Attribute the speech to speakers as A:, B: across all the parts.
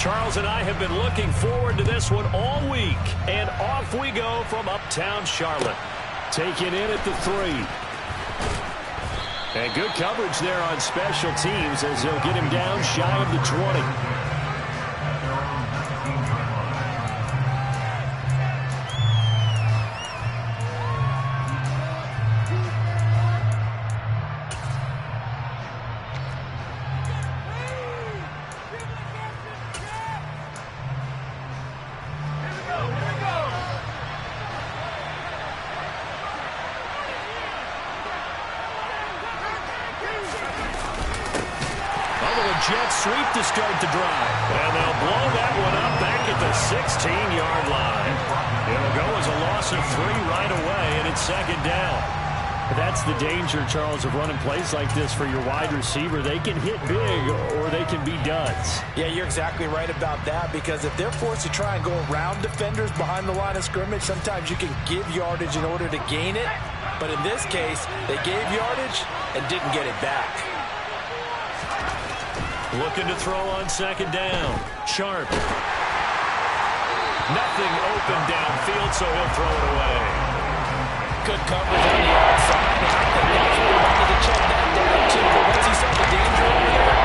A: Charles and I have been looking forward to this one all week. And off we go from uptown Charlotte. Taken in at the 3. And good coverage there on special teams as they'll get him down shy of the 20. Jet sweep to start the drive. And they'll blow that one up back at the 16-yard line. It'll go as a loss of 3 right away, and it's second down. That's the danger, Charles, of running plays like this for your wide receiver. They can hit big or they can be duds.
B: Yeah, you're exactly right about that, because if they're forced to try and go around defenders behind the line of scrimmage, sometimes you can give yardage in order to gain it. But in this case, they gave yardage and didn't get it back.
A: Looking to throw on second down. Sharp. Nothing open downfield, so he'll throw it away.
B: Good coverage on the outside. And I think that's what he wanted to check that down, too. But once he saw the danger over there,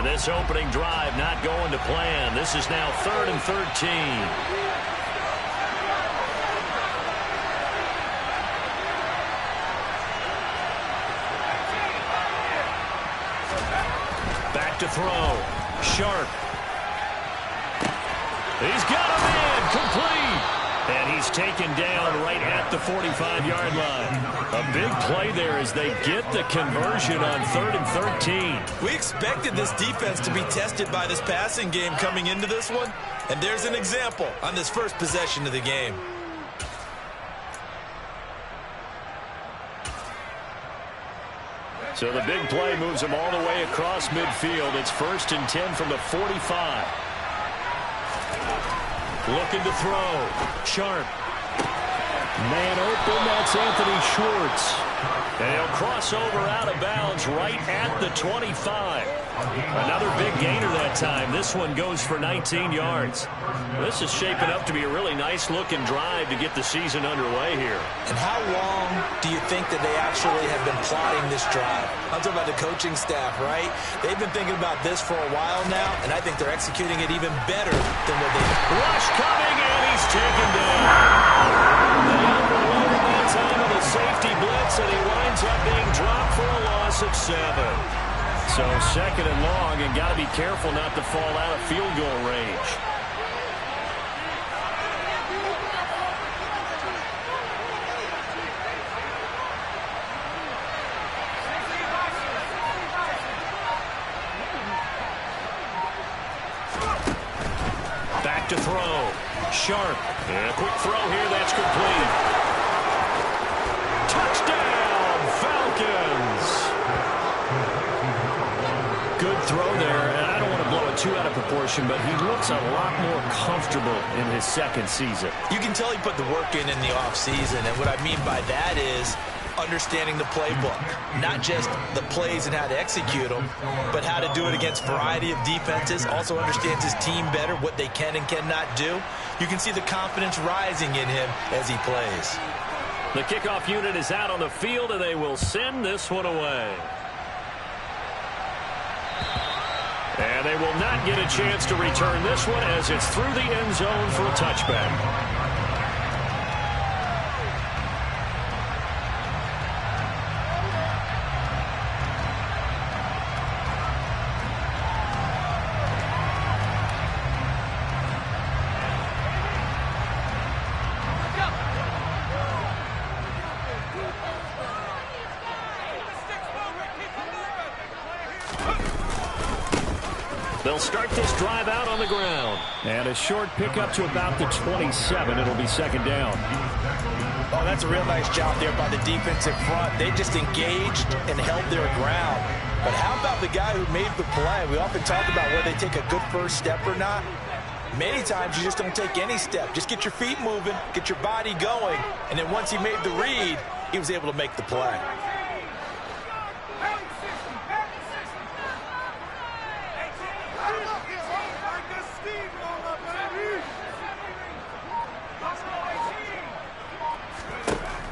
A: this opening drive not going to plan. This is now 3rd and 13. Back to throw. Sharp. He's got a man. Complete. And he's taken down right at the 45-yard line. A big play there as they get the conversion on 3rd and 13.
C: We expected this defense to be tested by this passing game coming into this one. And there's an example on this first possession of the game.
A: So the big play moves him all the way across midfield. It's 1st and 10 from the 45. Looking to throw. Sharp. Man open, that's Anthony Schwartz. And he'll cross over out of bounds right at the 25. Another big gainer that time. This one goes for 19 yards. This is shaping up to be a really nice-looking drive to get the season underway here.
B: And how long do you think that they actually have been plotting this drive? I'm talking about the coaching staff, right? They've been thinking about this for a while now, and I think they're executing it even better than what they...
A: Rush coming, and he's taken down. They overloaded that time of the safety blitz, and he winds up being dropped for a loss of 7. So 2nd and long, and got to be careful not to fall out of field goal range. Back to throw. Sharp. And a quick throw here. That's complete. Touchdown, Falcons. Good throw there, and I don't want to blow it too out of proportion, but he looks a lot more comfortable in his 2nd season.
B: You can tell he put the work in the offseason, and what I mean by that is understanding the playbook. Not just the plays and how to execute them, but how to do it against a variety of defenses. Also understands his team better, what they can and cannot do. You can see the confidence rising in him as he plays.
A: The kickoff unit is out on the field, and they will send this one away. And they will not get a chance to return this one as it's through the end zone for a touchback. They'll start this drive out on the ground. And a short pickup to about the 27. It'll be second down.
B: Oh, that's a real nice job there by the defensive front. They just engaged and held their ground. But how about the guy who made the play? We often talk about whether they take a good first step or not. Many times you just don't take any step. Just get your feet moving, get your body going, and then once he made the read, he was able to make the play.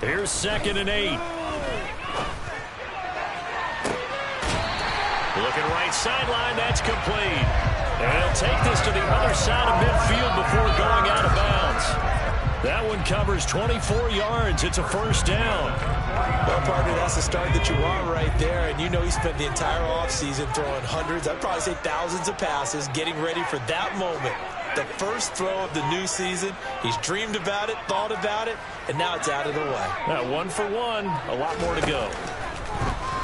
A: Here's 2nd and 8. Looking right sideline, that's complete. And he'll take this to the other side of midfield before going out of bounds. That one covers 24 yards. It's a first down.
B: Well, partner, that's the start that you want right there. And you know he spent the entire offseason throwing hundreds, I'd probably say thousands of passes, getting ready for that moment. The first throw of the new season. He's dreamed about it, thought about it, and now it's out of the way.
A: Now 1 for 1, a lot more to go.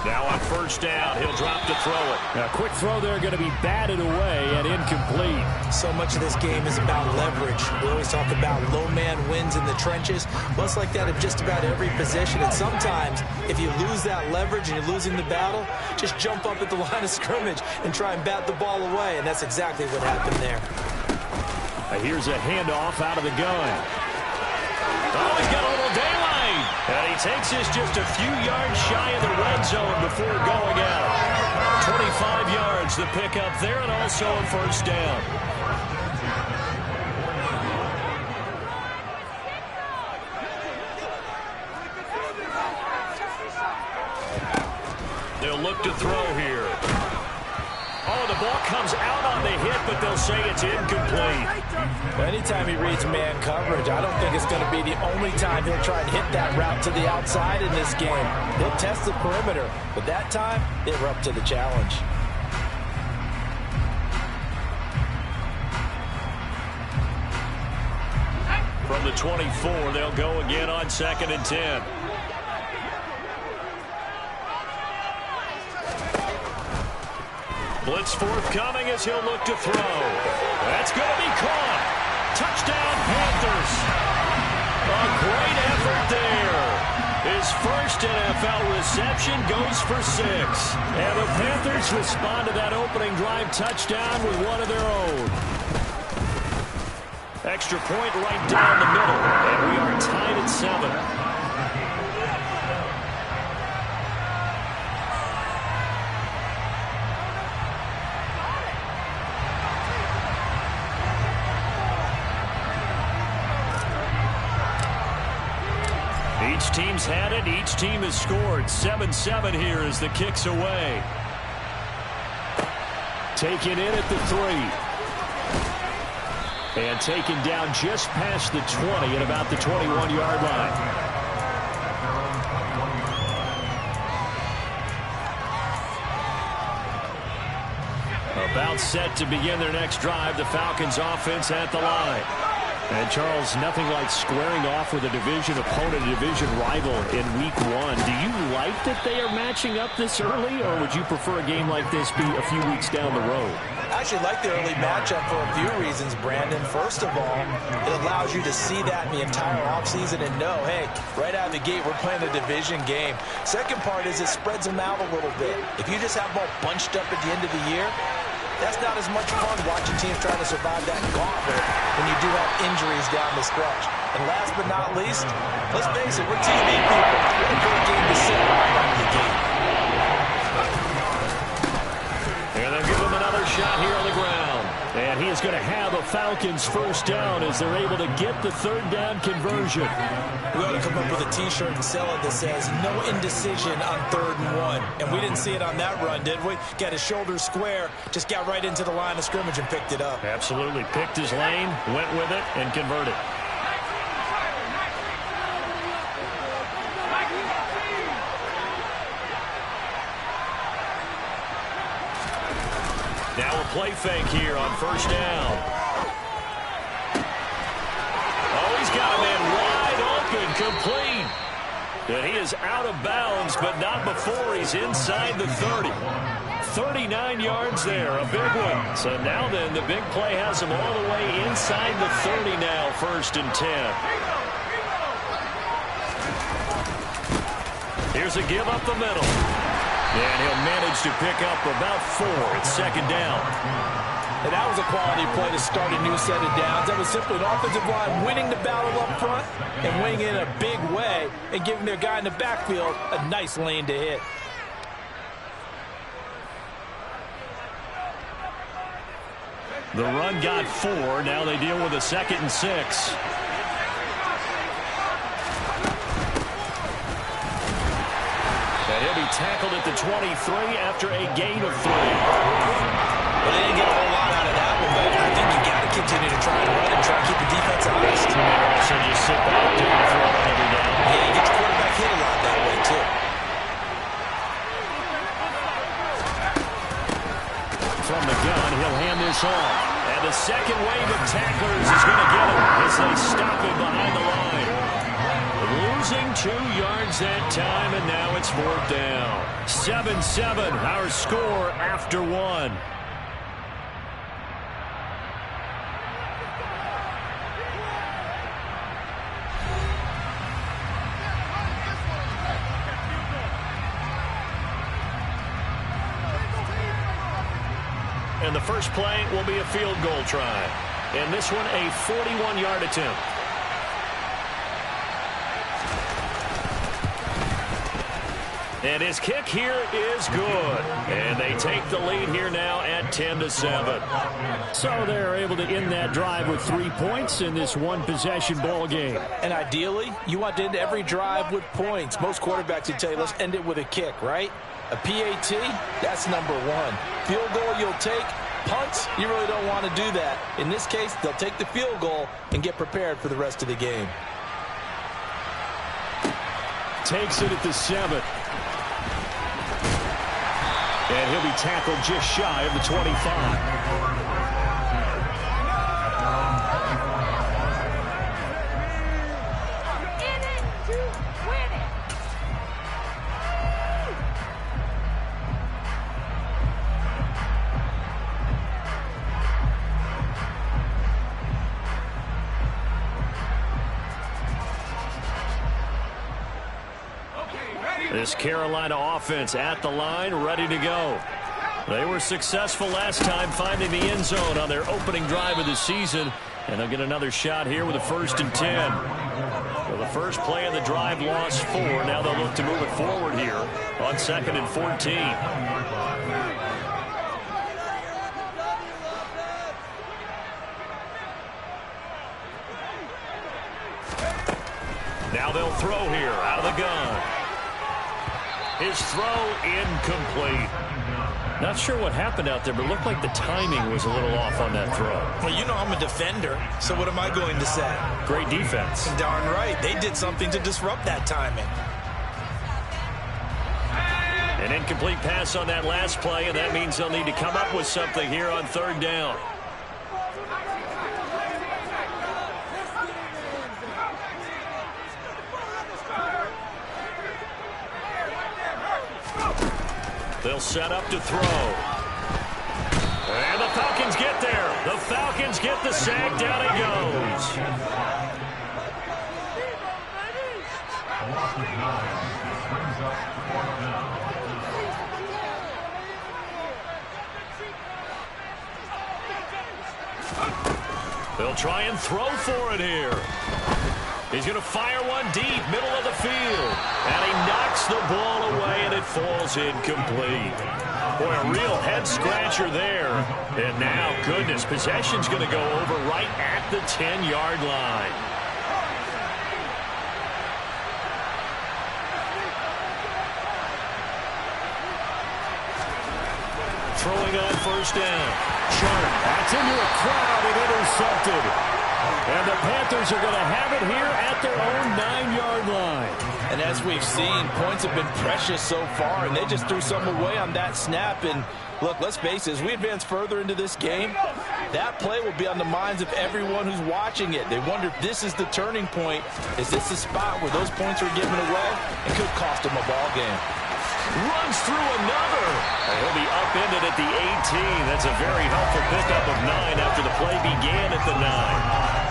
A: Now on first down, he'll drop to throw it. Now, quick throw there, going to be batted away and incomplete.
B: So much of this game is about leverage. We always talk about low man wins in the trenches. Well, it's like that in just about every position. And sometimes, if you lose that leverage and you're losing the battle, just jump up at the line of scrimmage and try and bat the ball away. And that's exactly what happened there.
A: Here's a handoff out of the gun. Oh, he's got a little daylight. And he takes this just a few yards shy of the red zone before going out. 25 yards the pickup there, and also a first down. They'll look to throw here. Oh, the ball comes out on the hit, but they'll say it's incomplete.
B: Well, anytime he reads man coverage, I don't think it's going to be the only time he'll try and hit that route to the outside in this game. He'll test the perimeter, but that time, they were up to the challenge.
A: From the 24, they'll go again on 2nd and 10. Blitz forthcoming as he'll look to throw. That's going to be caught. Touchdown, Panthers. A great effort there. His first NFL reception goes for 6. And the Panthers respond to that opening drive touchdown with one of their own. Extra point right down the middle. And we are tied at 7. Each team's had it. Each team has scored. 7-7 here as the kick's away. Taken in at the 3. And taken down just past the 20 at about the 21-yard line. About set to begin their next drive. The Falcons offense at the line. And, Charles, nothing like squaring off with a division opponent, a division rival in Week 1. Do you like that they are matching up this early, or would you prefer a game like this be a few weeks down the road?
B: I actually like the early matchup for a few reasons, Brandon. First of all, it allows you to see that in the entire offseason and know, hey, right out of the gate, we're playing a division game. Second part is it spreads them out a little bit. If you just have them all bunched up at the end of the year, that's not as much fun watching teams trying to survive that gauntlet when you do have injuries down the stretch. And last but not least, let's face it, we're TV people. We're a great game to set right out of the gate.
A: And they'll give him another shot here on the ground. And he is going to have a Falcons first down as they're able to get the third down conversion.
B: We ought to come up with a T-shirt and sell it that says, no indecision on 3rd and 1. And we didn't see it on that run, did we? Got his shoulder square, just got right into the line of scrimmage and picked it up.
A: Absolutely. Picked his lane, went with it, and converted. Now a play fake here on first down. Oh, he's got a man wide open, complete. And he is out of bounds, but not before he's inside the 30. 39 yards there, a big one. So now then, the big play has them all the way inside the 30 now, 1st and 10. Here's a give up the middle. And he'll manage to pick up about 4. It's 2nd down.
C: And that was a quality play to start a new set of downs. That was simply an offensive line winning the battle up front and winning it in a big way and giving their guy in the backfield a nice lane to hit.
A: The run got 4. Now they deal with a 2nd and 6. And he'll be tackled at the 23 after a gain of 3.
C: Well, they didn't get a whole lot out of that one, but I think you got to continue to try and run and try to keep the defense honest.
A: So just sit back, do the throw on every down.
C: Yeah, you get your quarterback hit a lot that way, too.
A: From the gun, he'll hand this off. And the second wave of tacklers is going to get him as they stop him behind the line. Losing 2 yards that time, and now it's 4th down. 7-7, our score after 1. And the first play will be a field goal try. And this one, a 41-yard attempt. And his kick here is good. And they take the lead here now at 10-7. So they're able to end that drive with 3 points in this one-possession ball game.
C: And ideally, you want to end every drive with points. Most quarterbacks would tell you, let's end it with a kick, right? A PAT, that's number 1. Field goal you'll take. Punts, you really don't want to do that. In this case, they'll take the field goal and get prepared for the rest of the game.
A: Takes it at the 7. And he'll be tackled just shy of the 25. This Carolina offense at the line, ready to go. They were successful last time finding the end zone on their opening drive of the season, and they'll get another shot here with a 1st and 10. Well, the first play of the drive lost 4. Now they'll look to move it forward here on 2nd and 14. Now they'll throw here out of the gun. His throw incomplete. Not sure what happened out there, but it looked like the timing was a little off on that throw.
C: Well, you know I'm a defender, so what am I going to say?
A: Great defense.
C: Darn right. They did something to disrupt that timing.
A: An incomplete pass on that last play, and that means they'll need to come up with something here on 3rd down. They'll set up to throw. And the Falcons get there. The Falcons get the sack. Down it goes. They'll try and throw for it here. He's going to fire one deep, middle of the field. And he knocks the ball away, and it falls incomplete. Boy, a real head-scratcher there. And now, goodness, possession's going to go over right at the 10-yard line. Throwing on 1st down. Sharp. That's into a crowd and intercepted. And the Panthers are going to have it here at their own 9-yard line.
C: And as we've seen, points have been precious so far, and they just threw something away on that snap. And look, let's face it, as we advance further into this game, that play will be on the minds of everyone who's watching it. They wonder if this is the turning point. Is this the spot where those points are given away? It could cost them a ball game.
A: Runs through another. And he'll be upended at the 18. That's a very helpful pickup of 9 after the play began at the 9.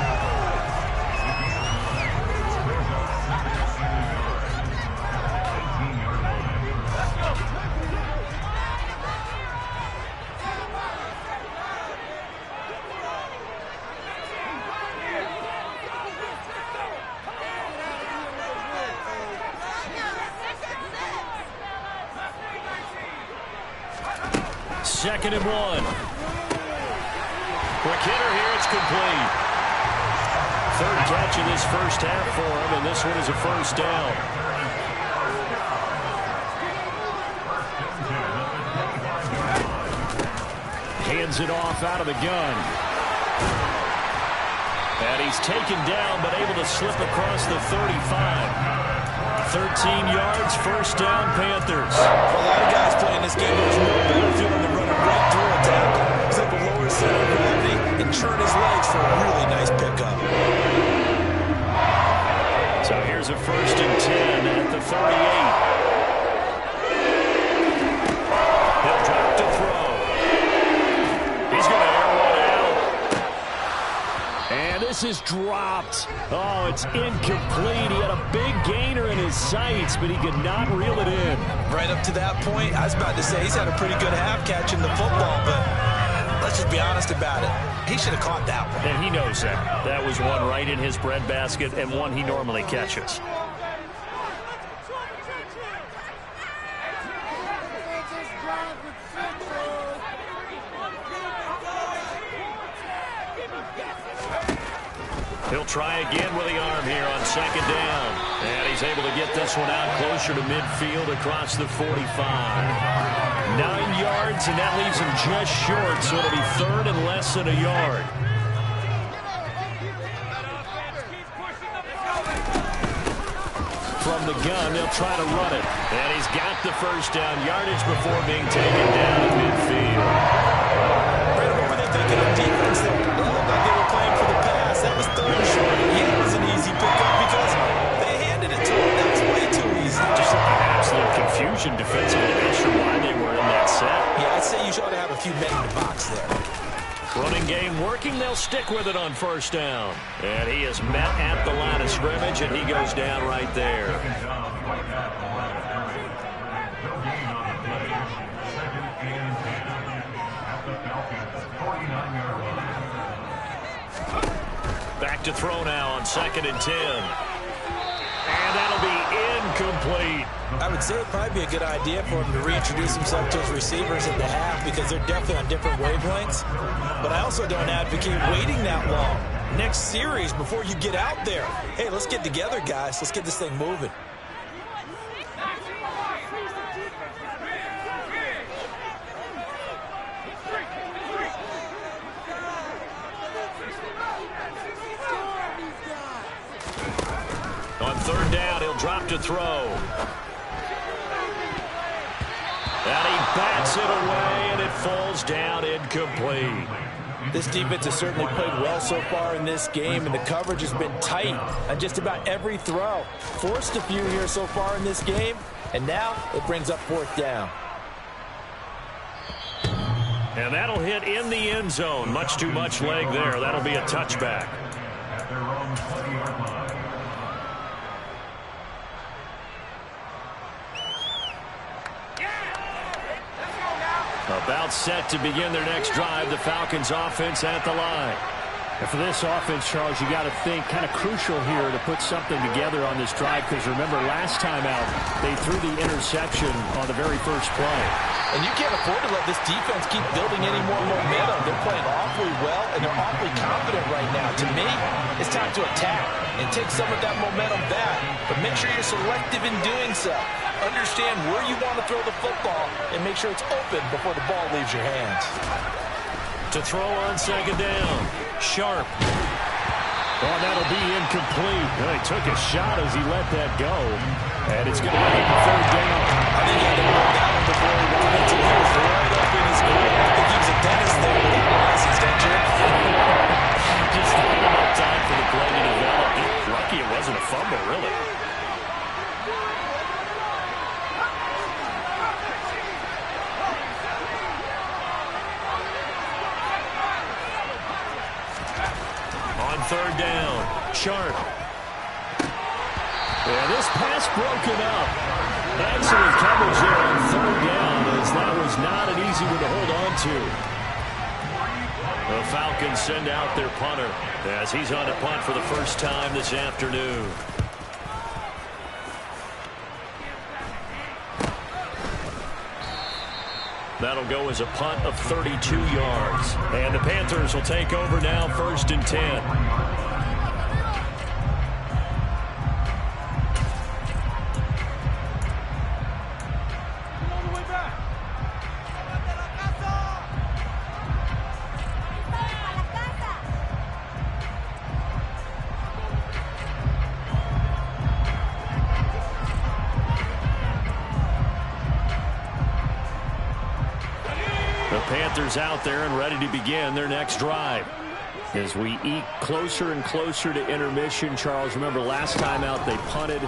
A: Second and 1. Quick hitter here. It's complete. Third catch of this first half for him, and this one is a first down. Hands it off out of the gun. And he's taken down, but able to slip across the 35. 13 yards, first down, Panthers.
C: For a lot of guys playing this game, there's no better feeling than running right through a tackle. He's able to lower his center of gravity and churn his legs for a really nice pickup.
A: So here's a first and 10 at the 38. He'll drop to throw. He's going to air one out. And this is dropped. Oh, it's incomplete. He had a big gainer in his sights, but he could not reel it in.
B: Right up to that point, I was about to say he's had a pretty good half catching the football, but let's just be honest about it. He should have caught that one.
A: And he knows that. That was one right in his breadbasket and one he normally catches. He'll try again with the arm here on second down. And he's able to get this one out closer to midfield across the 45. 9 yards, and that leaves him just short, so it'll be third and less than a yard. From the gun, they'll try to run it. And he's got the first down yardage before being taken down at midfield.
B: Right over there thinking of defense there. It looked like they were playing for the pass. That was third and short. Yeah, it was an easy pickup because they handed it to him. That was way too easy.
A: Just absolute confusion defensively. Not sure why they were in that set.
B: Yeah, I'd say you ought to have a few men in the box there.
A: Running game working. They'll stick with it on first down. And he is met at the line of scrimmage, and he goes down right there. Back to throw now on second and 10. And that'll be incomplete.
B: I would say it'd probably be a good idea for him to reintroduce himself to his receivers at the half because they're definitely on different wavelengths. But I also don't advocate waiting that long. Next series before you get out there. Hey, let's get together, guys. Let's get this thing moving.
A: On third down, he'll drop to throw. And he bats it away, and it falls down incomplete.
C: This defense has certainly played well so far in this game, and the coverage has been tight on just about every throw. Forced a few here so far in this game, and now it brings up fourth down.
A: And that'll hit in the end zone. Much too much leg there. That'll be a touchback. About set to begin their next drive. The Falcons offense at the line.
D: And for this offense, Charles, you got to think kind of crucial here to put something together on this drive, because remember last time out they threw the interception on the very first play.
C: And you can't afford to let this defense keep building any more momentum. They're playing awfully well, and they're awfully confident right now. To me, it's time to attack and take some of that momentum back. But make sure you're selective in doing so. Understand where you want to throw the football and make sure it's open before the ball leaves your hands.
A: To throw on second down. Sharp. Oh, that'll be incomplete. Well, he took a shot as he let that go. And it's going to be a third down.
B: I think he had to roll that one before he wanted to. He was right up in his grill. I think he was a dentist there with that license, don't you?
A: Just not enough time for the play to develop. Lucky it wasn't a fumble, really. third down. Sharp. And this pass broken up. Excellent coverage there on third down, as that was not an easy one to hold on to. The Falcons send out their punter as he's on to punt for the first time this afternoon. That'll go as a punt of 32 yards. And the Panthers will take over now, 1st and 10. Panthers out there and ready to begin their next drive. As we eke closer and closer to intermission, Charles, remember last time out they punted.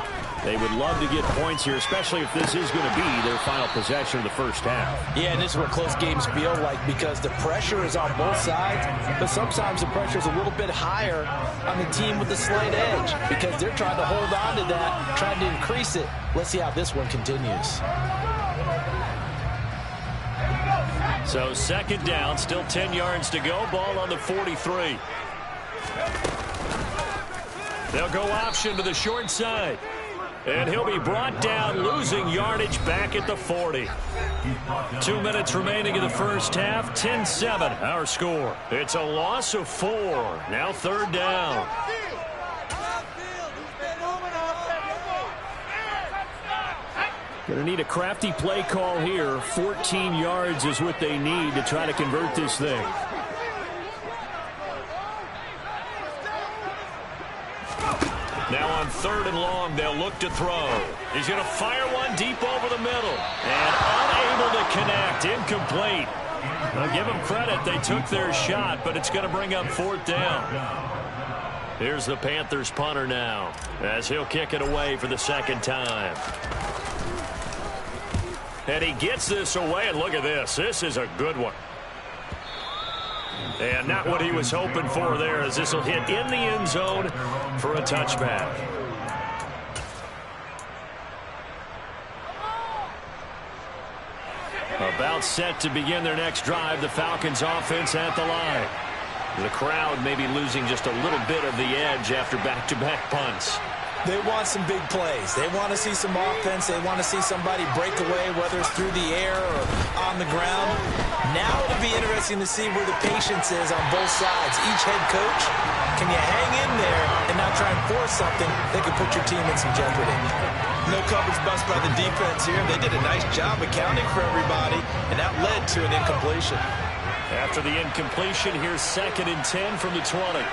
A: They would love to get points here, especially if this is going to be their final possession of the first half.
C: Yeah, and this is what close games feel like, because the pressure is on both sides, but sometimes the pressure is a little bit higher on the team with the slight edge because they're trying to hold on to that, trying to increase it. Let's see how this one continues.
A: So 2nd down, still 10 yards to go. Ball on the 43. They'll go option to the short side. And he'll be brought down, losing yardage back at the 40. 2 minutes remaining in the first half. 10-7 our score. It's a loss of 4. Now 3rd down.
D: Going to need a crafty play call here. 14 yards is what they need to try to convert this thing.
A: Now on 3rd and long, they'll look to throw. He's going to fire one deep over the middle. And unable to connect. Incomplete. I'll give them credit. They took their shot, but it's going to bring up 4th down. Here's the Panthers punter now, as he'll kick it away for the 2nd time. And he gets this away, and look at this. This is a good one. And not what he was hoping for there, as this will hit in the end zone for a touchback. About set to begin their next drive, the Falcons offense at the line. The crowd may be losing just a little bit of the edge after back-to-back punts.
C: They want some big plays. They want to see some offense. They want to see somebody break away, whether it's through the air or on the ground. Now it'll be interesting to see where the patience is on both sides. Each head coach, can you hang in there and not try and force something that could put your team in some jeopardy?
B: No coverage bust by the defense here. They did a nice job accounting for everybody, and that led to an incompletion.
A: After the incompletion, here's 2nd and 10 from the 20.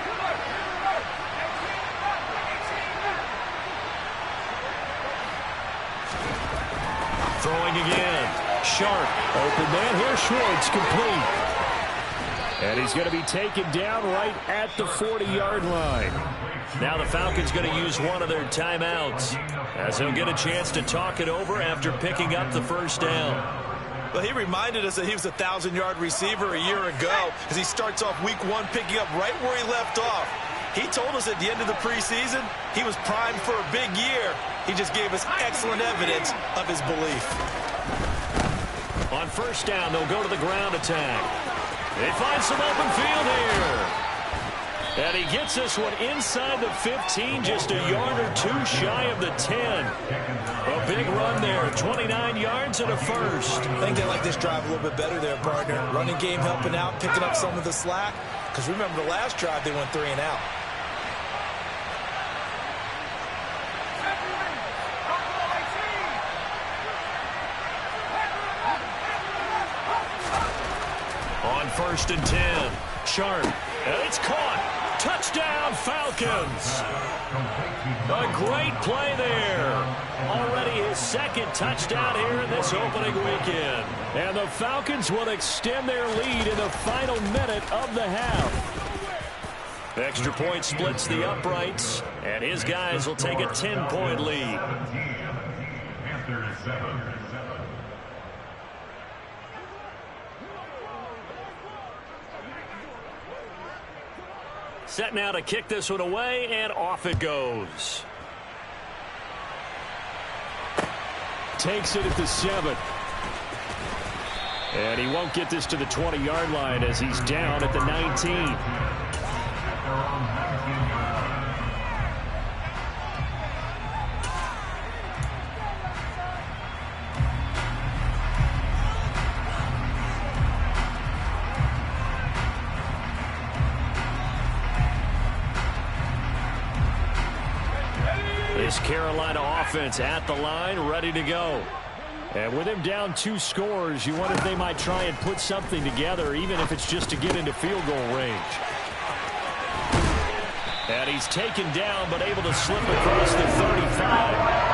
A: Throwing again. Sharp. Open man. Here's Schwartz. Complete. And he's going to be taken down right at the 40-yard line. Now the Falcons going to use one of their timeouts, as they'll get a chance to talk it over after picking up the first down.
B: Well, he reminded us that he was a 1,000-yard receiver a year ago, as he starts off week 1 picking up right where he left off. He told us at the end of the preseason he was primed for a big year. He just gave us excellent evidence of his belief.
A: On first down, they'll go to the ground attack. They find some open field here. And he gets this one inside the 15, just a yard or two shy of the 10. A big run there, 29 yards and a first.
C: I think they like this drive a little bit better there, partner. Running game helping out, picking up some of the slack. Because remember the last drive, they went 3 and out.
A: On 1st and 10, Sharp, and it's caught. Touchdown, Falcons. A great play there. Already his 2nd touchdown here in this opening weekend. And the Falcons will extend their lead in the final minute of the half. Extra point splits the uprights, and his guys will take a 10-point lead. Set now to kick this one away, and off it goes.
D: Takes it at the 7. And he won't get this to the 20-yard line as he's down at the 19. This Carolina offense at the line, ready to go. And with him down 2 scores, you wonder if they might try and put something together, even if it's just to get into field goal range. And he's taken down, but able to slip across the 35.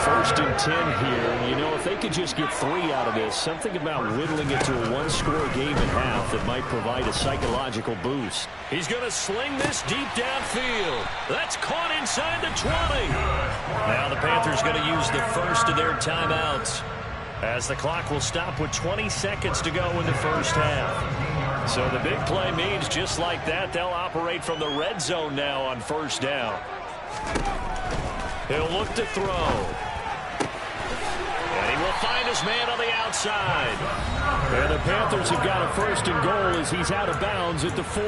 D: First and 10 here. You know, if they could just get 3 out of this, something about whittling it to a 1-score game at half that might provide a psychological boost.
A: He's going to sling this deep downfield. That's caught inside the 20. Now the Panthers going to use the first of their timeouts, as the clock will stop with 20 seconds to go in the first half. So the big play means just like that, they'll operate from the red zone now on first down. He'll look to throw. And he will find his man on the outside.
D: And the Panthers have got a first and goal as he's out of bounds at the 4.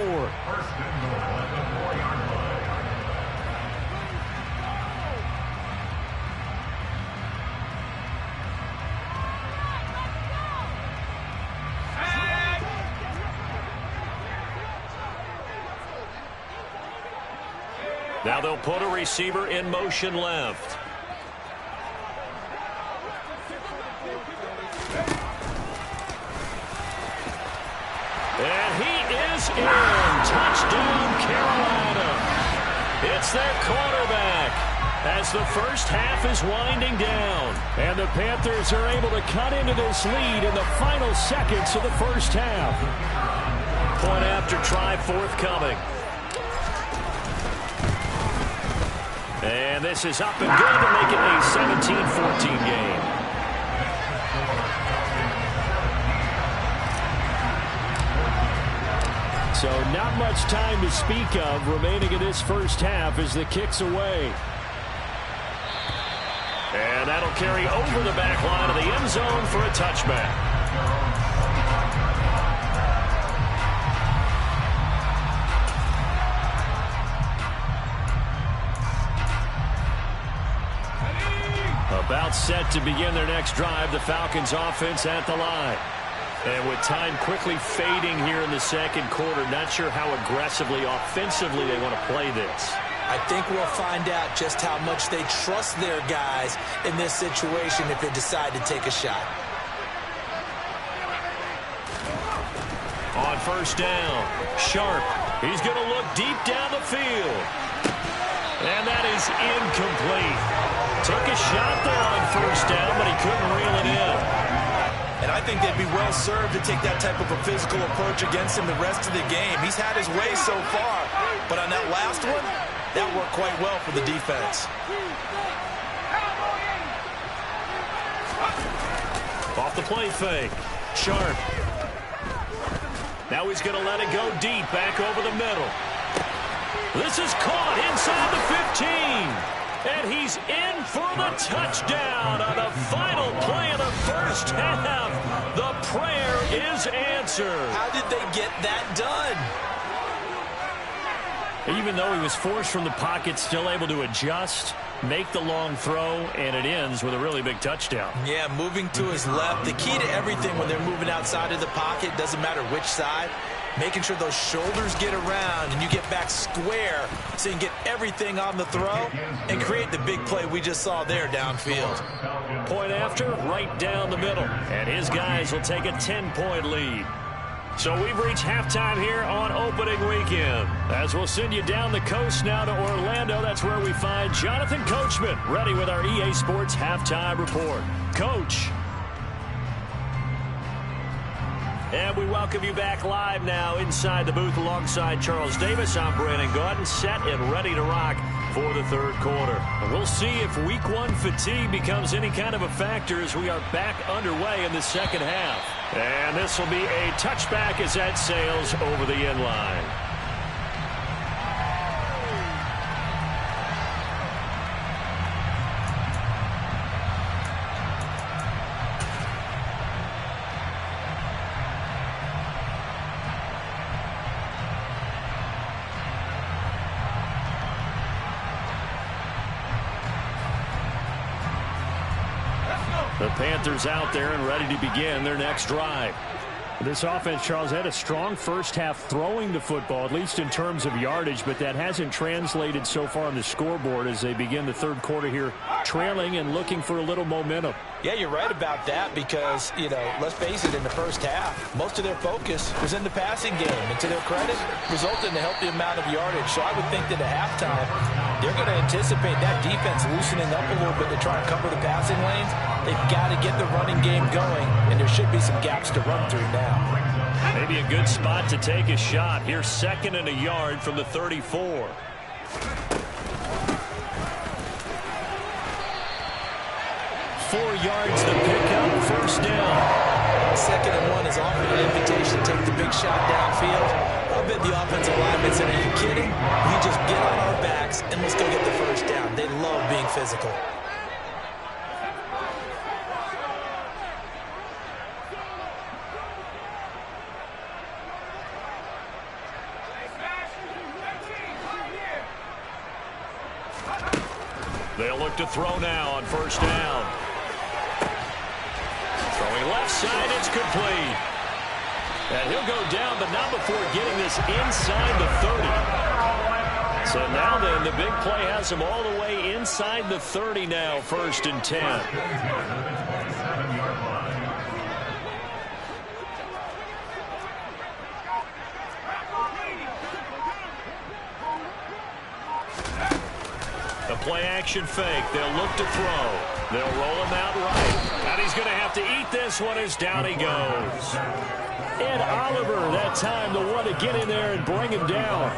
A: Now they'll put a receiver in motion left. And he is in. Touchdown, Carolina. It's their quarterback as the first half is winding down.
D: And the Panthers are able to cut into this lead in the final seconds of the first half.
A: Point after try forthcoming. And this is up and good to make it a 17-14 game.
D: So not much time to speak of remaining in this first half as the kick's away.
A: And that'll carry over the back line of the end zone for a touchback. About set to begin their next drive, the Falcons offense at the line. And with time quickly fading here in the second quarter, not sure how aggressively, offensively they want to play this.
C: I think we'll find out just how much they trust their guys in this situation if they decide to take a shot.
A: On first down, Sharp. He's going to look deep down the field. And that is incomplete. Took a shot there on first down, but he couldn't reel it in.
B: And I think they'd be well served to take that type of a physical approach against him the rest of the game. He's had his way so far, but on that last one, that worked quite well for the defense.
A: Off the play fake. Sharp. Now he's going to let it go deep, back over the middle. This is caught inside the 15. And he's in for the touchdown on the final play of the first half. The prayer is answered.
C: How did they get that done?
D: Even though he was forced from the pocket, still able to adjust, make the long throw, and it ends with a really big touchdown.
C: Yeah, moving to his left. The key to everything when they're moving outside of the pocket, doesn't matter which side, making sure those shoulders get around and you get back square so you can get everything on the throw and create the big play we just saw there downfield.
A: Point after, right down the middle. And his guys will take a 10-point lead. So we've reached halftime here on opening weekend. As we'll send you down the coast now to Orlando, that's where we find Jonathan Coachman, ready with our EA Sports halftime report. Coach. And we welcome you back live now inside the booth alongside Charles Davis. I'm Brandon Gaudin, set and ready to rock for the third quarter. And we'll see if week one fatigue becomes any kind of a factor as we are back underway in the second half. And this will be a touchback as that sails over the end line. The Panthers out there and ready to begin their next drive.
D: This offense, Charles, had a strong first half throwing the football, at least in terms of yardage, but that hasn't translated so far on the scoreboard as they begin the third quarter here, trailing and looking for a little momentum.
C: Yeah, you're right about that because, let's face it, in the first half, most of their focus was in the passing game. And to their credit, resulted in a healthy amount of yardage. So I would think that at halftime, they're going to anticipate that defense loosening up a little bit to try and cover the passing lanes. They've got to get the running game going, and there should be some gaps to run through now.
A: Maybe a good spot to take a shot. Here's 2nd and a yard from the 34. 4 yards the pickup, first down.
C: 2nd and 1 is often an invitation to take the big shot downfield. I bet the offensive linemen said, are you kidding? We just get on our backs and let's go get the first down. They love being physical.
A: They'll look to throw now on first down. Throwing left side, it's complete. And he'll go down, but not before getting this inside the 30. So now then, the big play has him all the way inside the 30 now, 1st and 10. Play action fake. They'll look to throw. They'll roll him out right. And he's going to have to eat this one as down he goes. Ed Oliver, that time the one to get in there and bring him down.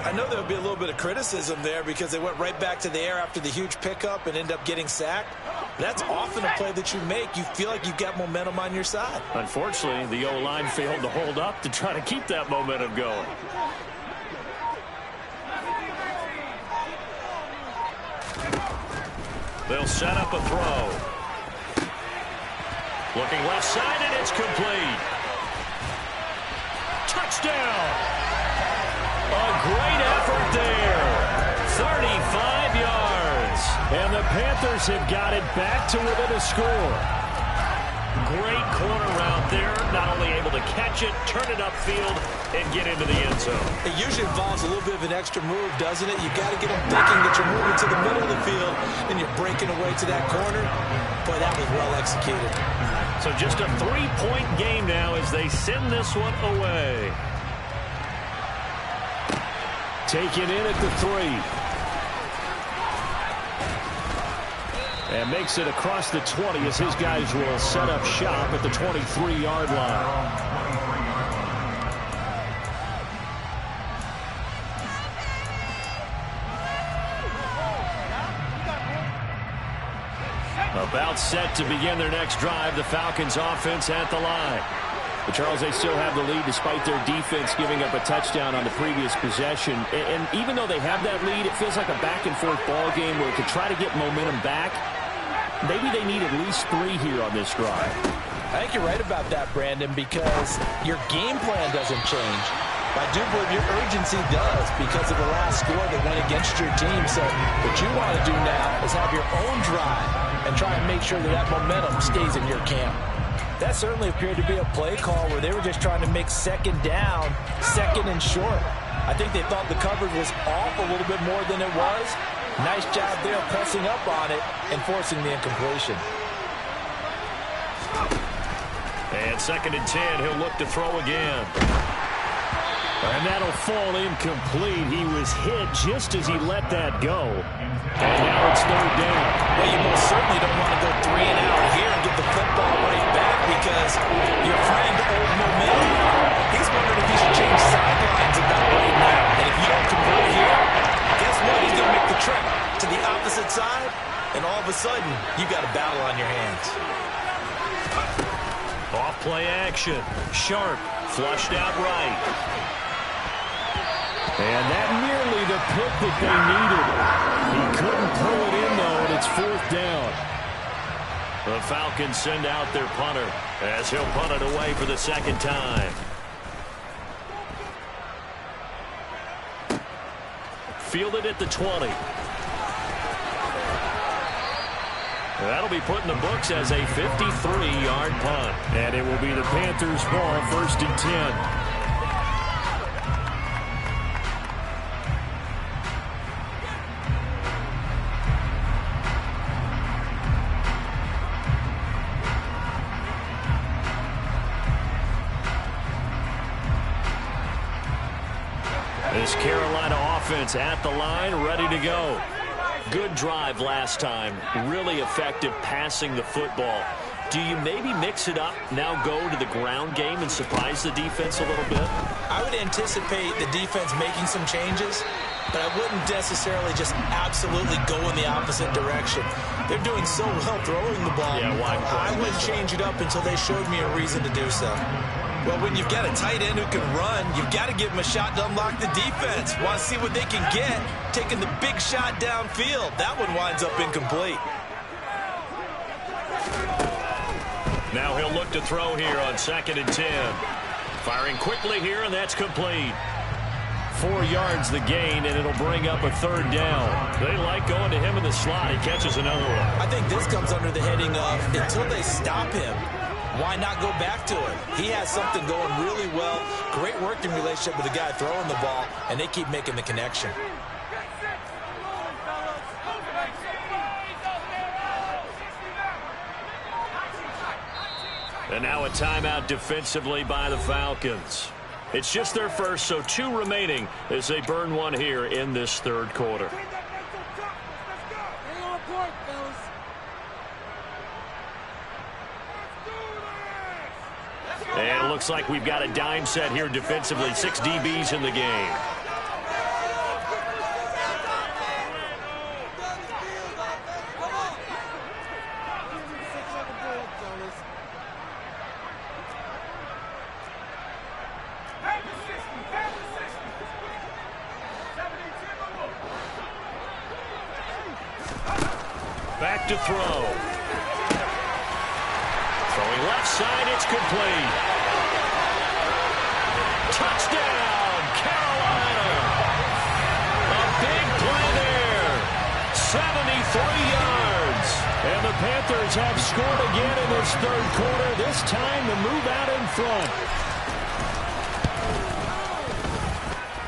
C: I know there would be a little bit of criticism there because they went right back to the air after the huge pickup and end up getting sacked. That's often a play that you make. You feel like you've got momentum on your side.
A: Unfortunately, the O-line failed to hold up to try to keep that momentum going. They'll set up a throw. Looking left side, and it's complete. Touchdown! A great effort there. 35 yards. And the Panthers have got it back to within a score. Great corner route there. Not only able to catch it, turn it upfield, and get into the end zone.
C: It usually involves a little bit of an extra move, doesn't it? You got to get them thinking that you're moving to the middle of the field and you're breaking away to that corner. Boy, that was well executed.
A: So just a 3-point game now as they send this one away. Taken in at the 3. And makes it across the 20 as his guys will set up shop at the 23-yard line. About set to begin their next drive. The Falcons offense at the line. But Charles, they still have the lead despite their defense giving up a touchdown on the previous possession. And even though they have that lead, it feels like a back-and-forth ball game where to try to get momentum back, maybe they need at least 3 here on this drive.
C: I think you're right about that, Brandon, because your game plan doesn't change. I do believe your urgency does because of the last score that went against your team. So what you want to do now is have your own drive and try and make sure that that momentum stays in your camp. That certainly appeared to be a play call where they were just trying to make 2nd down, 2nd and short. I think they thought the coverage was off a little bit more than it was. Nice job there pressing up on it and forcing the incompletion.
A: And 2nd and 10, he'll look to throw again. And that'll fall incomplete. He was hit just as he let that go. And now it's 3rd down.
C: Well, you most certainly don't want to go 3 and out here and get the football right back because your friend, old momentum, he's wondering if he should change sidelines about right now. And if you don't convert here, guess what? He's going to make the trek to the opposite side, and all of a sudden, you got a battle on your hands.
A: Off play action. Sharp, flushed out right. And that nearly the pick that they needed. He couldn't pull it in, though, and it's 4th down. The Falcons send out their punter as he'll punt it away for the 2nd time. Fielded at the 20. That'll be put in the books as a 53-yard punt.
D: And it will be the Panthers' ball, 1st and 10.
A: This Carolina offense at the line, ready to go. Good drive last time. Really effective passing the football. Do you maybe mix it up, now go to the ground game and surprise the defense a little bit?
B: I would anticipate the defense making some changes, but I wouldn't necessarily just absolutely go in the opposite direction. They're doing so well throwing the ball.
A: Yeah, why?
B: I wouldn't change it up until they showed me a reason to do so. Well, when you've got a tight end who can run, you've got to give him a shot to unlock the defense. Want to see what they can get, taking the big shot downfield. That one winds up incomplete.
A: Now he'll look to throw here on 2nd and 10. Firing quickly here, and that's complete. 4 yards the gain, and it'll bring up a 3rd down. They like going to him in the slot. He catches another one.
B: I think this comes under the heading of until they stop him, why not go back to it? He has something going really well. Great working relationship with the guy throwing the ball, and they keep making the connection.
A: And now a timeout defensively by the Falcons. It's just their first, so 2 remaining as they burn one here in this 3rd quarter. And it looks like we've got a dime set here defensively. 6 DBs in the game. Back to throw. Throwing left side, it's complete. Touchdown, Carolina. A big play there. 73 yards. And the Panthers have scored again in this 3rd quarter. This time the move out in front.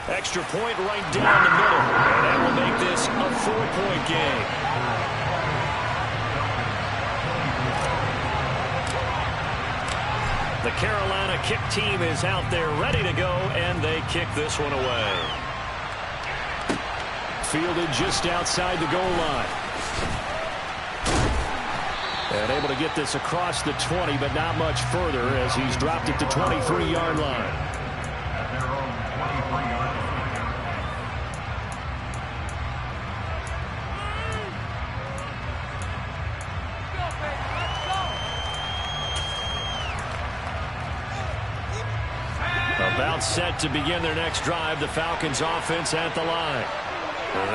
A: Extra point right down the middle. And that will make this a 4-point game. The Carolina kick team is out there ready to go, and they kick this one away.
D: Fielded just outside the goal line. And able to get this across the 20, but not much further as he's dropped it to 23-yard line. About set to begin their next drive, the Falcons offense at the line.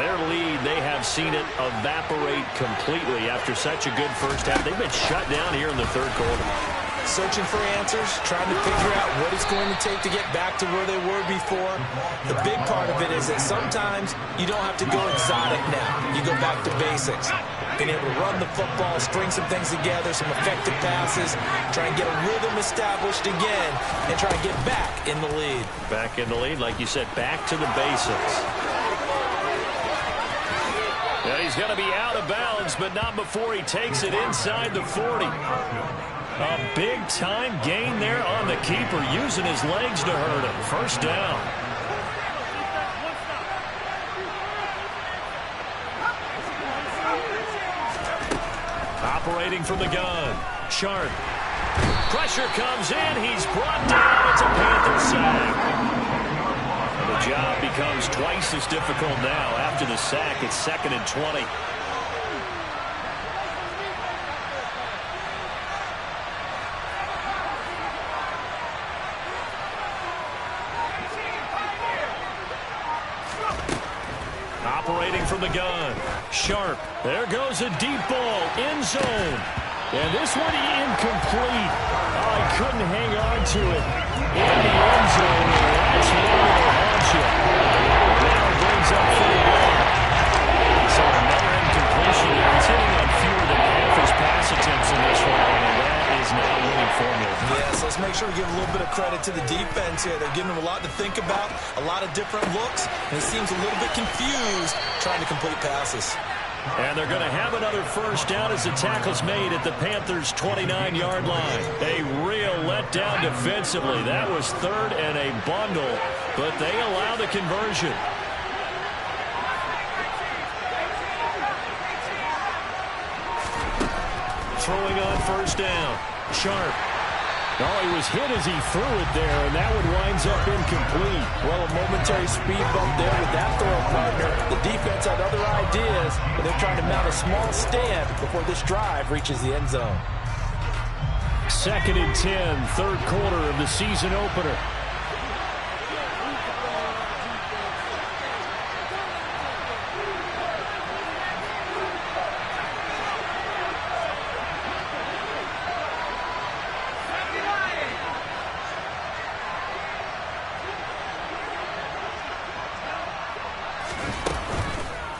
D: Their lead, they have seen it evaporate completely after such a good first half. They've been shut down here in the 3rd quarter.
B: Searching for answers, trying to figure out what it's going to take to get back to where they were before. The big part of it is that sometimes you don't have to go exotic now. You go back to basics. Being able to run the football, string some things together, some effective passes, try and get a rhythm established again, and try and get back in the lead.
A: Back in the lead, like you said, back to the basics. And he's going to be out of bounds, but not before he takes it inside the 40. A big-time gain there on the keeper, using his legs to hurt him. 1st down. Operating from the gun. Sharp. Pressure comes in. He's brought down. It's a Panther sack. And the job becomes twice as difficult now. After the sack, it's 2nd and 20. Operating from the gun. Sharp. There goes a deep ball. End zone. And this one incomplete. Oh, he couldn't hang on to it. In the end zone. That's where it'll haunt you. Now it brings up 3rd down. So another incompletion. He's hitting on fewer than half his
B: make sure we give a little bit of credit to the defense here. They're giving them a lot to think about, a lot of different looks, and he seems a little bit confused trying to complete passes.
A: And they're going to have another first down as the tackle's made at the Panthers' 29-yard line. A real letdown defensively. That was third and a bundle, but they allow the conversion. Throwing on first down. Sharp. Oh, he was hit as he threw it there, and that one winds up incomplete.
C: Well, a momentary speed bump there with that throw partner. The defense had other ideas, but they're trying to mount a small stand before this drive reaches the end zone.
A: 2nd and 10, third quarter of the season opener.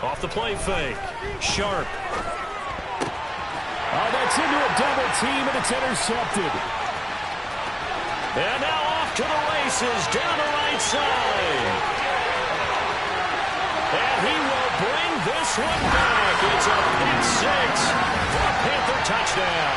A: Off the play fake. Sharp. Oh, that's into a double team, and it's intercepted. And now off to the races down the right side. And he will bring this one back. It's a pick six for a Panther touchdown.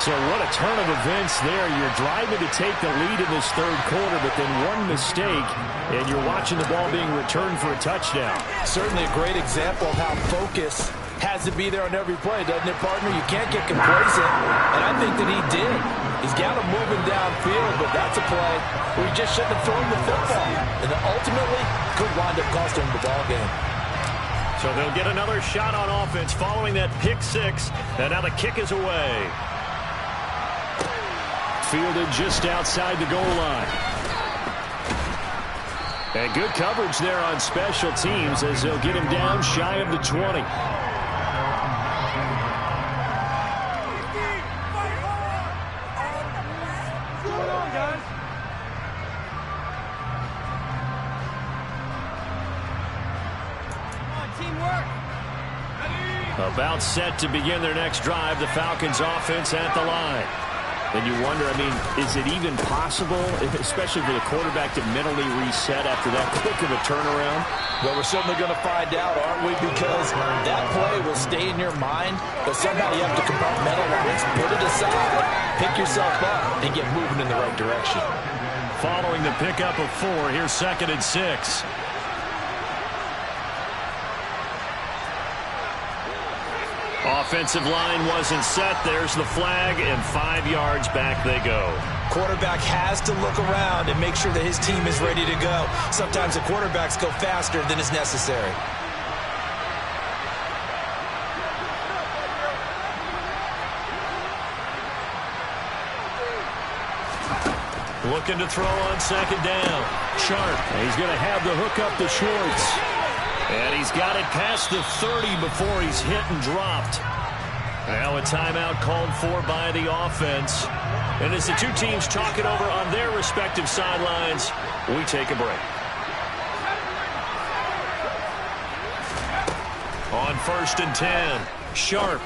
A: So what a turn of events there. You're driving to take the lead in this third quarter, but then one mistake, and you're watching the ball being returned for a touchdown.
C: Certainly a great example of how focus has to be there on every play, doesn't it, partner? You can't get complacent, and I think that he did. He's got him moving downfield, but that's a play where he just shouldn't have thrown the football, and then ultimately could wind up costing him the ball game.
A: So they'll get another shot on offense following that pick six, and now the kick is away. Fielded just outside the goal line. And good coverage there on special teams as they'll get him down shy of the 20. About set to begin their next drive, the Falcons offense at the line. And you wonder, I mean, is it even possible, especially for the quarterback, to mentally reset after that quick of a turnaround?
C: Well, we're certainly going to find out, aren't we? Because that play will stay in your mind, but somehow you have to compartmentalize, put it aside, pick yourself up, and get moving in the right direction.
A: Following the pickup of 4, here's 2nd and 6. Offensive line wasn't set. There's the flag, and 5 yards back they go.
B: Quarterback has to look around and make sure that his team is ready to go. Sometimes the quarterbacks go faster than is necessary.
A: Looking to throw on 2nd down. Sharp. He's going to have the hook up to Schwartz. And he's got it past the 30 before he's hit and dropped. Now a timeout called for by the offense. And as the two teams talk it over on their respective sidelines, we take a break. On 1st and 10, Sharp.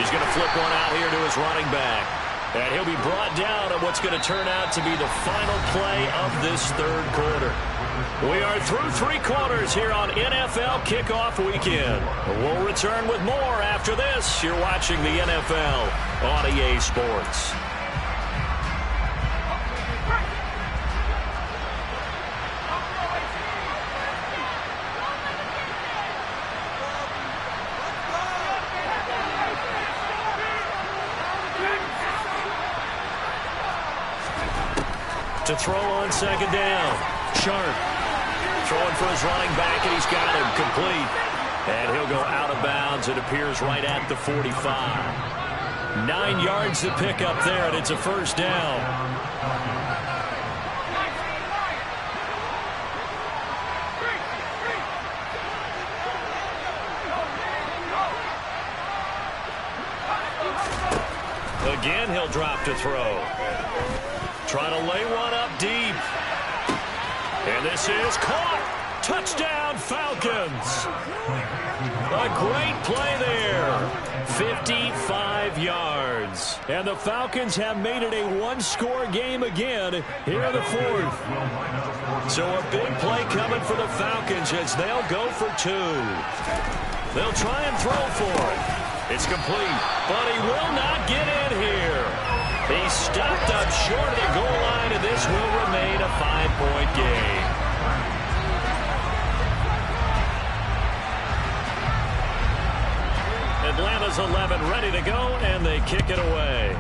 A: He's going to flip one out here to his running back. And he'll be brought down at what's going to turn out to be the final play of this third quarter. We are through 3 quarters here on NFL Kickoff Weekend. We'll return with more after this. You're watching the NFL on EA Sports. To throw on 2nd down. Sharp. Throwing for his running back, and he's got him complete. And he'll go out of bounds. It appears right at the 45. 9 yards to pick up there, and it's a first down. Again, he'll drop to throw. Trying to lay one up deep. And this is caught. Touchdown, Falcons. A great play there. 55 yards. And the Falcons have made it a one-score game again here in the fourth. So a big play coming for the Falcons as they'll go for two. They'll try and throw for it. It's complete, but he will not get in here. He stopped up short of the goal line, and this will remain a 5-point game. Atlanta's 11 ready to go, and they kick it away.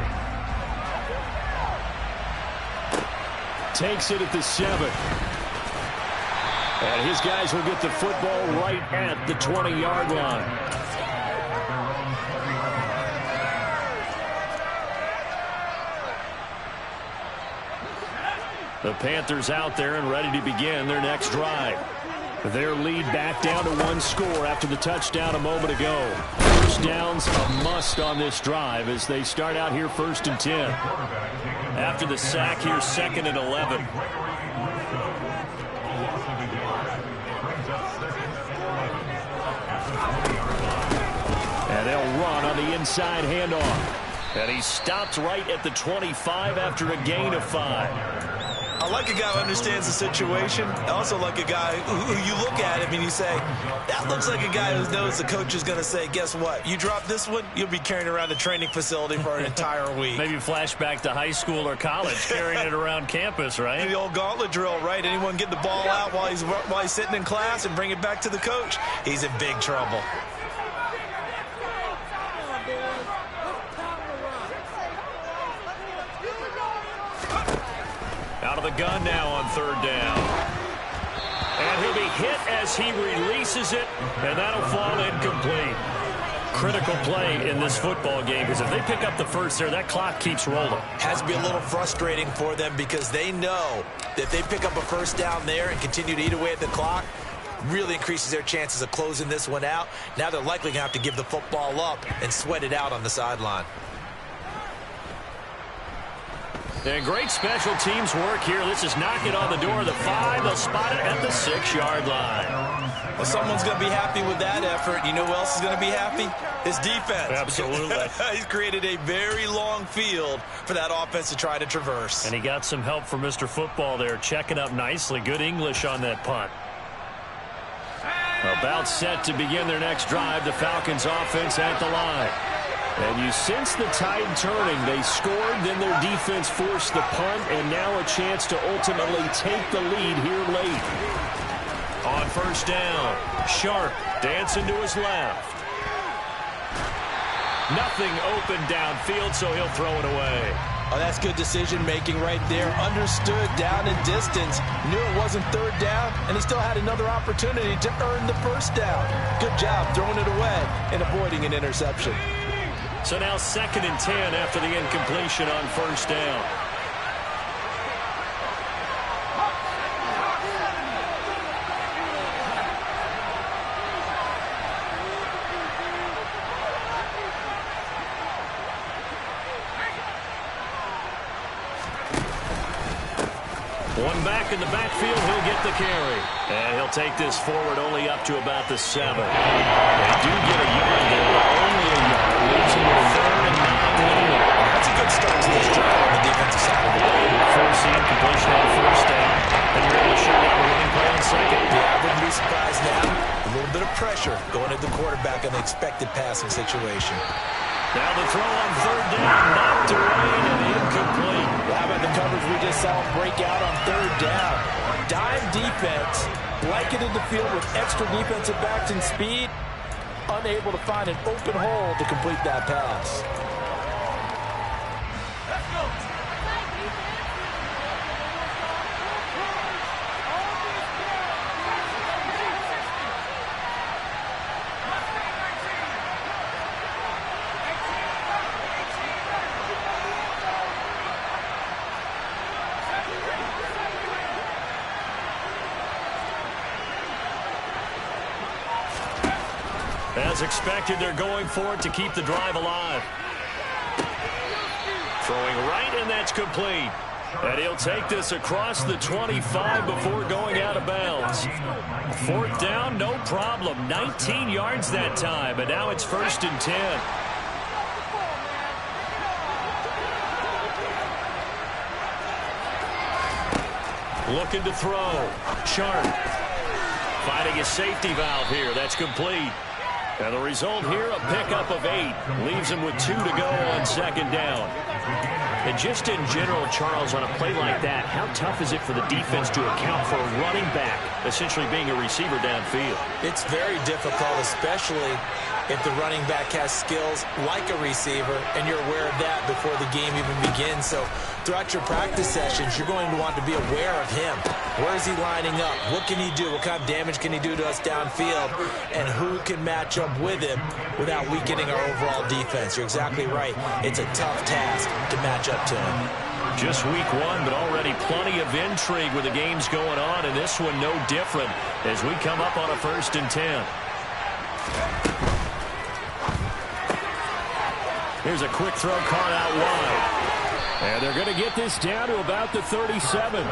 A: Takes it at the 7. And his guys will get the football right at the 20-yard line. The Panthers out there and ready to begin their next drive. Their lead back down to one score after the touchdown a moment ago. First down's a must on this drive as they start out here 1st and 10. After the sack here, 2nd and 11. And they'll run on the inside handoff. And he stops right at the 25 after a gain of 5.
B: I like a guy who understands the situation. I also like a guy who you look at him and you say, that looks like a guy who knows the coach is going to say, guess what? You drop this one, you'll be carrying around the training facility for an entire week.
A: Maybe flashback to high school or college, carrying it around campus, right?
B: The old gauntlet drill, right? Anyone get the ball out while he's sitting in class and bring it back to the coach? He's in big trouble.
A: Out of the gun now on 3rd down. And he'll be hit as he releases it, and that'll fall incomplete. Critical play in this football game, because if they pick up the first there, that clock keeps rolling.
B: Has to be a little frustrating for them because they know that if they pick up a first down there and continue to eat away at the clock, really increases their chances of closing this one out. Now they're likely going to have to give the football up and sweat it out on the sideline.
A: And great special teams work here. This is knocking on the door of the 5. They'll spot it at the 6-yard line.
B: Well, someone's going to be happy with that effort. You know who else is going to be happy? His defense.
A: Absolutely.
B: He's created a very long field for that offense to try to traverse.
A: And he got some help from Mr. Football there, checking up nicely. Good English on that punt. About set to begin their next drive. The Falcons offense at the line. And you sense the tide turning. They scored, then their defense forced the punt, and now a chance to ultimately take the lead here late. On 1st down, Sharp dancing to his left. Nothing open downfield, so he'll throw it away.
C: Oh, that's good decision-making right there. Understood down and distance. Knew it wasn't 3rd down, and he still had another opportunity to earn the 1st down. Good job throwing it away and avoiding an interception.
A: So now 2nd and 10 after the incompletion on 1st down. One back in the backfield, he'll get the carry. And he'll take this forward only up to about the 7. They do get a yard there, but only a yard. Leaves him with 3rd and 9 leading.
B: That's a good start to this drive on the defensive side of the ball.
A: Force the incompletion on 1st down. And you're able to shut down the running play on 2nd.
B: Yeah, I wouldn't be surprised now. A little bit of pressure going at the quarterback in the expected passing situation.
A: Now the throw on 3rd down, knocked away and incomplete.
C: How about the coverage we just saw him break out on 3rd down? Dime defense, blanketed the field with extra defensive backs and speed, unable to find an open hole to complete that pass.
A: As expected, they're going for it to keep the drive alive. Throwing right, and that's complete. And he'll take this across the 25 before going out of bounds. Fourth down, no problem. 19 yards that time, and now it's 1st and 10. Looking to throw. Sharp. Finding a safety valve here. That's complete. And the result here, a pickup of 8. Leaves him with 2 to go on 2nd down. And just in general, Charles, on a play like that, how tough is it for the defense to account for a running back essentially being a receiver downfield?
B: It's very difficult, especially if the running back has skills like a receiver, and you're aware of that before the game even begins. So throughout your practice sessions, you're going to want to be aware of him. Where is he lining up? What can he do? What kind of damage can he do to us downfield? And who can match up with him without weakening our overall defense? You're exactly right. It's a tough task to match up to him.
A: Just week 1, but already plenty of intrigue with the games going on, and this one no different as we come up on a 1st and 10. Here's a quick throw caught out wide. And they're going to get this down to about the 37.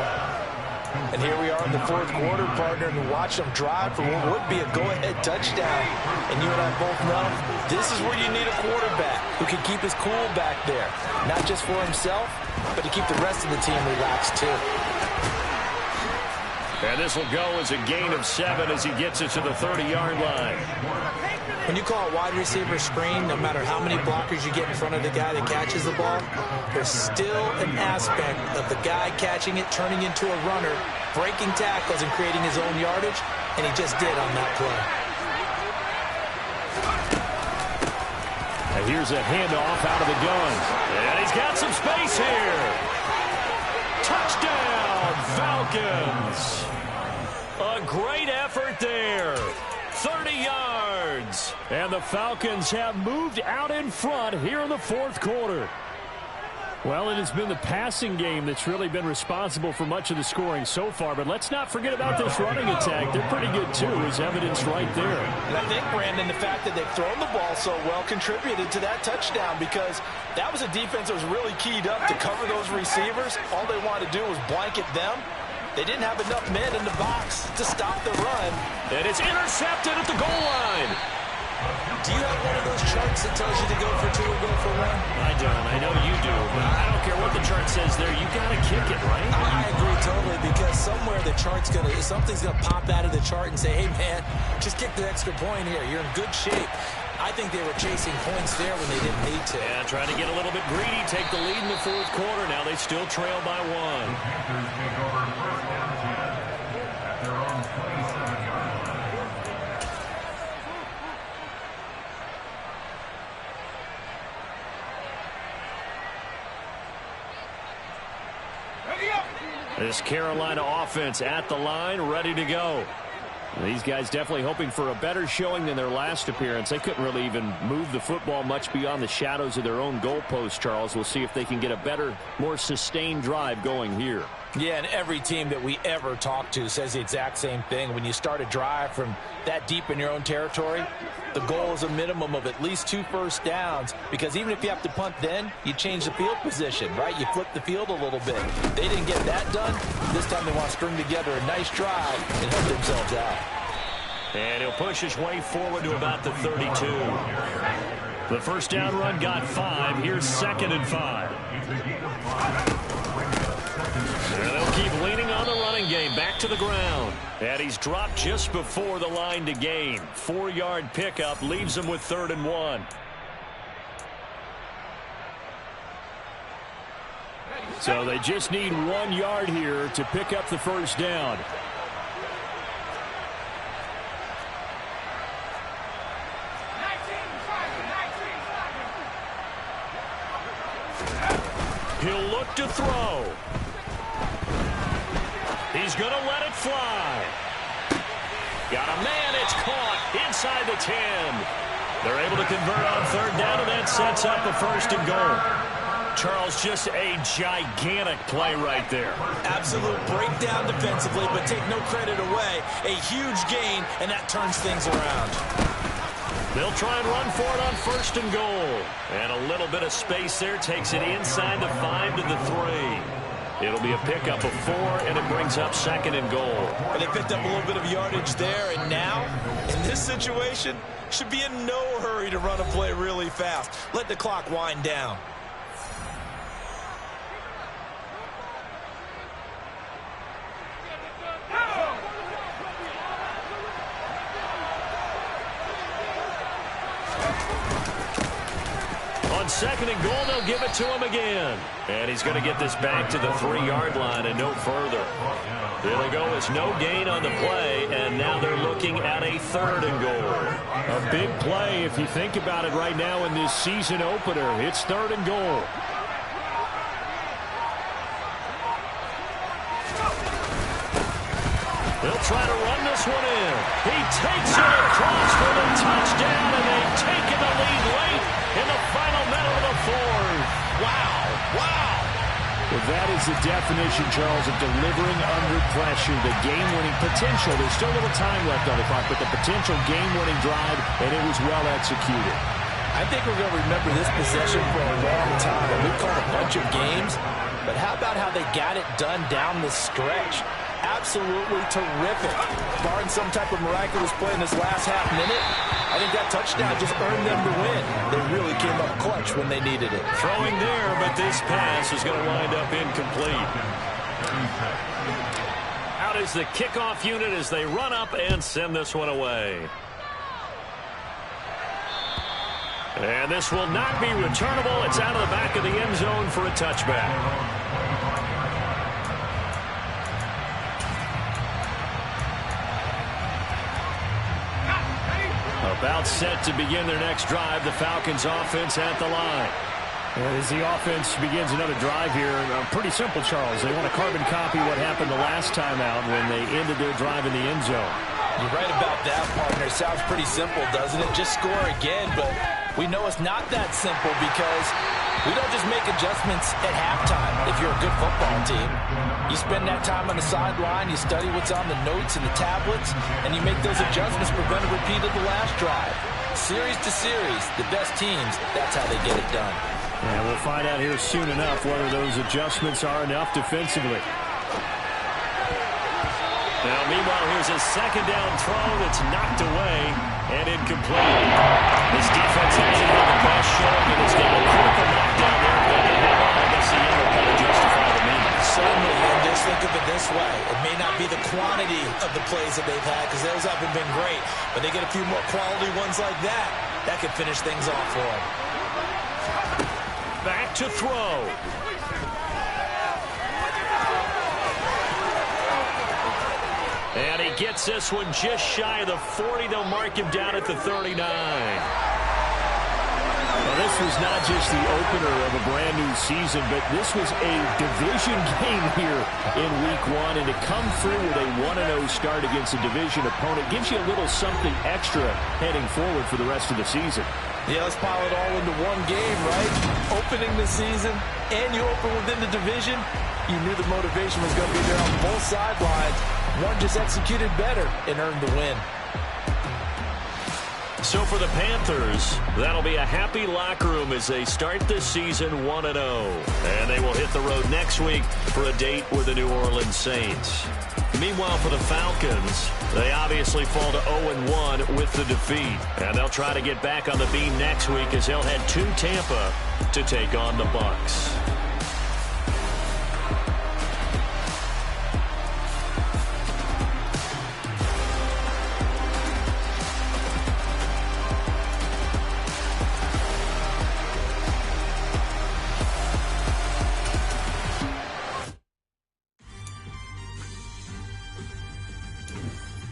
C: And here we are in the 4th quarter, partner, and watch them drive for what would be a go-ahead touchdown. And you and I both know this is where you need a quarterback who can keep his cool back there. Not just for himself, but to keep the rest of the team relaxed too.
A: And this will go as a gain of 7 as he gets it to the 30-yard line.
B: When you call a wide receiver screen, no matter how many blockers you get in front of the guy that catches the ball, there's still an aspect of the guy catching it, turning into a runner, breaking tackles and creating his own yardage, and he just did on that play.
A: And here's a handoff out of the gun. And he's got some space here. Touchdown, Falcons. A great effort there. 30 yards. And the Falcons have moved out in front here in the 4th quarter. Well, it has been the passing game that's really been responsible for much of the scoring so far. But let's not forget about this running attack. They're pretty good, too, as evidenced right there.
C: And I think, Brandon, the fact that they've thrown the ball so well contributed to that touchdown, because that was a defense that was really keyed up to cover those receivers. All they wanted to do was blanket them. They didn't have enough men in the box to stop the run.
A: And it's intercepted at the goal line.
B: Do you have one of those charts that tells you to go for 2 or go for 1?
A: I don't. I know you do. But I don't care what the chart says there. You got to kick it, right?
B: I agree totally, because somewhere the chart's something's going to pop out of the chart and say, hey, man, just kick the extra point here. You're in good shape. I think they were chasing points there when they didn't need to.
A: Yeah, trying to get a little bit greedy, take the lead in the 4th quarter. Now they still trail by 1. This Carolina offense at the line, ready to go. These guys definitely hoping for a better showing than their last appearance. They couldn't really even move the football much beyond the shadows of their own goalpost, Charles. We'll see if they can get a better, more sustained drive going here.
C: Yeah, and every team that we ever talk to says the exact same thing. When you start a drive from that deep in your own territory, the goal is a minimum of at least 2 first downs, because even if you have to punt then, you change the field position, right? You flip the field a little bit. They didn't get that done. This time they want to string together a nice drive and help themselves out.
A: And he'll push his way forward to about the 32. The first down run got 5. Here's 2nd and 5. And they'll keep leaning on the running game. Back to the ground. And he's dropped just before the line to gain. 4-yard pickup leaves him with 3rd and 1. So they just need 1 yard here to pick up the first down. He'll look to throw. He's going to let it fly. Got a man. It's caught inside the 10. They're able to convert on 3rd down, and that sets up a 1st and goal. Charles, just a gigantic play right there.
B: Absolute breakdown defensively, but take no credit away. A huge gain, and that turns things around.
A: They'll try and run for it on 1st and goal. And a little bit of space there takes it inside the 5 to the 3. It'll be a pickup of 4, and it brings up 2nd and goal.
B: And they picked up a little bit of yardage there, and now, in this situation, should be in no hurry to run a play really fast. Let the clock wind down.
A: On 2nd and goal, they'll give it to him again. And he's going to get this back to the 3-yard line and no further. Here they go. It's no gain on the play, and now they're looking at a 3rd and goal.
D: A big play if you think about it right now in this season opener. It's 3rd and goal.
A: They'll try to run this one in. He takes it across for the touchdown, and they've taken the lead late in the final minute of the 4th. Wow. Wow.
D: Well, that is the definition, Charles, of delivering under pressure. The game-winning potential. There's still a little time left on the clock, but the potential game-winning drive, and it was well executed.
C: I think we're going to remember this possession for a long time. We've called a bunch of games, but how about how they got it done down the stretch? Absolutely terrific. Barring some type of miraculous play in this last half minute, I think that touchdown just earned them the win. They really came up clutch when they needed it.
A: Throwing there, but this pass is going to wind up incomplete. Out is the kickoff unit as they run up and send this one away. And this will not be returnable. It's out of the back of the end zone for a touchback. About set to begin their next drive. The Falcons offense at the line.
D: As the offense begins another drive here, pretty simple, Charles. They want to carbon copy what happened the last time out when they ended their drive in the end zone.
C: You're right about that, partner. Sounds pretty simple, doesn't it? Just score again, but we know it's not that simple because we don't just make adjustments at halftime if you're a good football team. You spend that time on the sideline, you study what's on the notes and the tablets, and you make those adjustments to prevent a repeat of the last drive. Series to series, the best teams, that's how they get it done.
D: And we'll find out here soon enough whether those adjustments are enough defensively.
A: Now, meanwhile, here's a 2nd down throw that's knocked away and incomplete. This defense hasn't had the best showing, and it's got a critical knockdown there. I guess the end will kind of justify the meaning.
B: Certainly, and just think of it this way. It may not be the quantity of the plays that they've had because those haven't been great, but they get a few more quality ones like that. That could finish things off for them.
A: Back to throw. And he gets this one just shy of the 40. They'll mark him down at the 39.
D: Well, this was not just the opener of a brand new season, but this was a division game here in week 1. And to come through with a 1-0 start against a division opponent gives you a little something extra heading forward for the rest of the season.
C: Yeah, let's pile it all into one game, right? Opening the season, and you open within the division. You knew the motivation was going to be there on both sidelines. One just executed better and earned the win.
A: So for the Panthers, that'll be a happy locker room as they start this season 1-0. And they will hit the road next week for a date with the New Orleans Saints. Meanwhile, for the Falcons, they obviously fall to 0-1 with the defeat. And they'll try to get back on the beam next week as they'll head to Tampa to take on the Bucs.